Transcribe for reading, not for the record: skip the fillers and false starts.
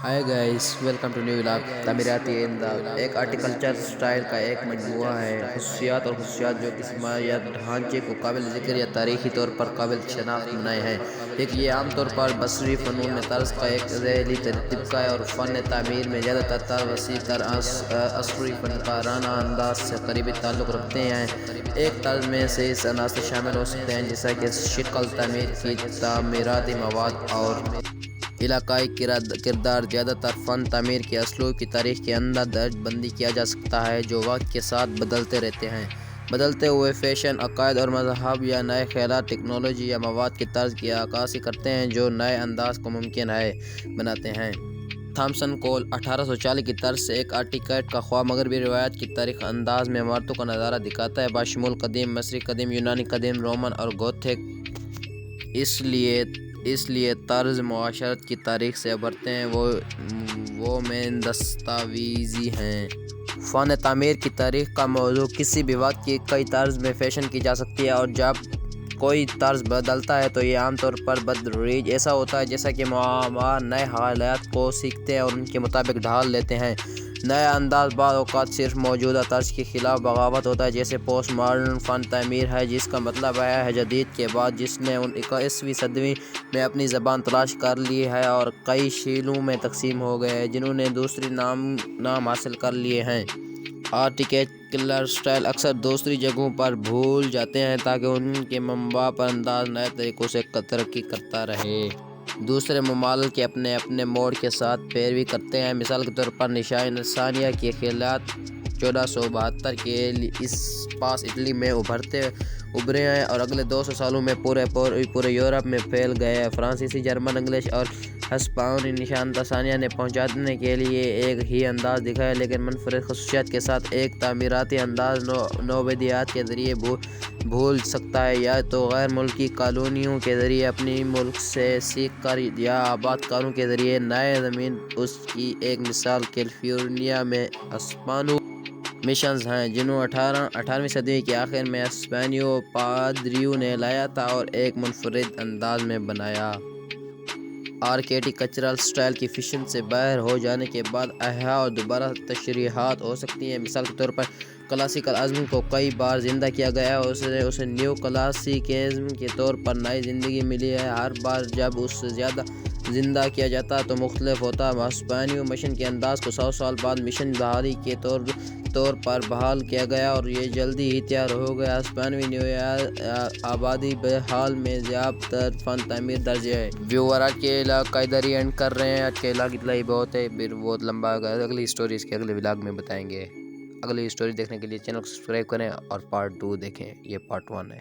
High guys welcome to new vlog تعمیراتی انداز ایک آرٹیکلچر سٹائل کا ایک مجموعہ ہے خصوصیات جو کسی یا ڈھانچے کو قابل ذکر یا تاریخی طور پر قابل شناخت بنائے ہیں۔ یہ عام طور پر بصری فنون میں طرز کا ایک ذیلی طبقہ ہے اور فن تعمیر میں زیادہ تر وسیع تر عصری فنکارانہ انداز سے قریبی تعلق رکھتے ہیں۔ ایک طرز میں سے اس عناصر شامل ہو سکتے ہیں جیسا کہ شکل تعمیر کی تعمیراتی مواد اور علاقائی کردار۔ زیادہ تر فن تعمیر کے اسلوب کی تاریخ کے اندر درجہ بندی کیا جا سکتا ہے جو وقت کے ساتھ بدلتے رہتے ہیں۔ بدلتے ہوئے فیشن، عقائد اور مذاہب یا نئے خیالات، ٹیکنالوجی یا مواد کے طرز کی عکاسی کرتے ہیں جو نئے انداز کو ممکن ہے بناتے ہیں۔ تھامسن کول 1840 کی طرز سے ایک آرکیٹیکٹ کا خواہ مغربی روایات کی تاریخ انداز میں عمارتوں کا نظارہ دکھاتا ہے بشمول قدیم مصری، قدیم یونانی، قدیم رومن اور گوتھک۔ اس لیے طرز معاشرت کی تاریخ سے ابھرتے ہیں وہ میں دستاویزی ہیں۔ فن تعمیر کی تاریخ کا موضوع کسی بھی وقت کی کئی طرز میں فیشن کی جا سکتی ہے اور جب کوئی طرز بدلتا ہے تو یہ عام طور پر بتدریج ایسا ہوتا ہے جیسا کہ معمار نئے حالات کو سیکھتے ہیں اور ان کے مطابق ڈھال لیتے ہیں۔ نیا انداز بعض اوقات صرف موجودہ طرز کے خلاف بغاوت ہوتا ہے جیسے پوسٹ ماڈرن فن تعمیر ہے جس کا مطلب ہے جدید کے بعد جس نے 21ویں صدی میں اپنی زبان تلاش کر لی ہے اور کئی شیلوں میں تقسیم ہو گئے ہیں جنہوں نے دوسرے نام حاصل کر لیے ہیں۔ آرکیٹیکچرل سٹائل اکثر دوسری جگہوں پر بھول جاتے ہیں تاکہ ان کے منبع پر انداز نئے طریقوں سے ترقی کرتا رہے۔ دوسرے ممالک اپنے موڈ کے ساتھ پیروی کرتے ہیں۔ مثال کے طور پر نشانیہ کے خیالات 1472 کے آس پاس اٹلی میں ابھرے ہیں اور اگلے 200 سالوں میں پورے یورپ میں پھیل گئے ہیں۔ فرانسیسی، جرمن، انگلش اور ہسپانوی نشانیہ نے پہنچانے کے لیے ایک ہی انداز دکھایا لیکن منفرد خصوصیات کے ساتھ۔ ایک تعمیراتی انداز نوآبادیات کے ذریعے بھول سکتا ہے یا تو غیر ملکی کالونیوں کے ذریعے اپنی ملک سے سیکھ کر یا آباد کاروں کے ذریعے نئے زمین۔ اس کی ایک مثال کیلیفورنیا میں ہسپانوی مشنز ہیں جنہوں 18ویں صدی کے آخر میں اسپینی پادریوں نے لایا تھا اور ایک منفرد انداز میں بنایا۔ آرکیٹیکچرل سٹائل کی فیشن سے باہر ہو جانے کے بعد احیا اور دوبارہ تشریحات ہو سکتی ہیں۔ مثال کے طور پر کلاسیکل ازم کو کئی بار زندہ کیا گیا ہے اور اسے نیو کلاسیکزم کے طور پر نئی زندگی ملی ہے۔ ہر بار جب اسے زندہ کیا جاتا ہے تو مختلف ہوتا ہے۔ ہسپانوی مشن کے انداز کو 100 سال بعد مشن بحالی کے طور پر بحال کیا گیا اور یہ جلدی ہی تیار ہو گیا۔ ہسپانوی نوآبادی بحال میں زیادہ تر فن تعمیر درج ہے۔ ویور آج کے علاقہ ادھر ہی اینڈ کر رہے ہیں۔ آج کے علاقہ اتنا ہی بہت ہے، پھر بہت لمبا ہوگا۔ اگلی اسٹوری اس کے اگلے ولاگ میں بتائیں گے۔ اگلی اسٹوری دیکھنے کے لیے چینل کو سبسکرائب کریں اور پارٹ 2 دیکھیں، یہ پارٹ 1 ہے۔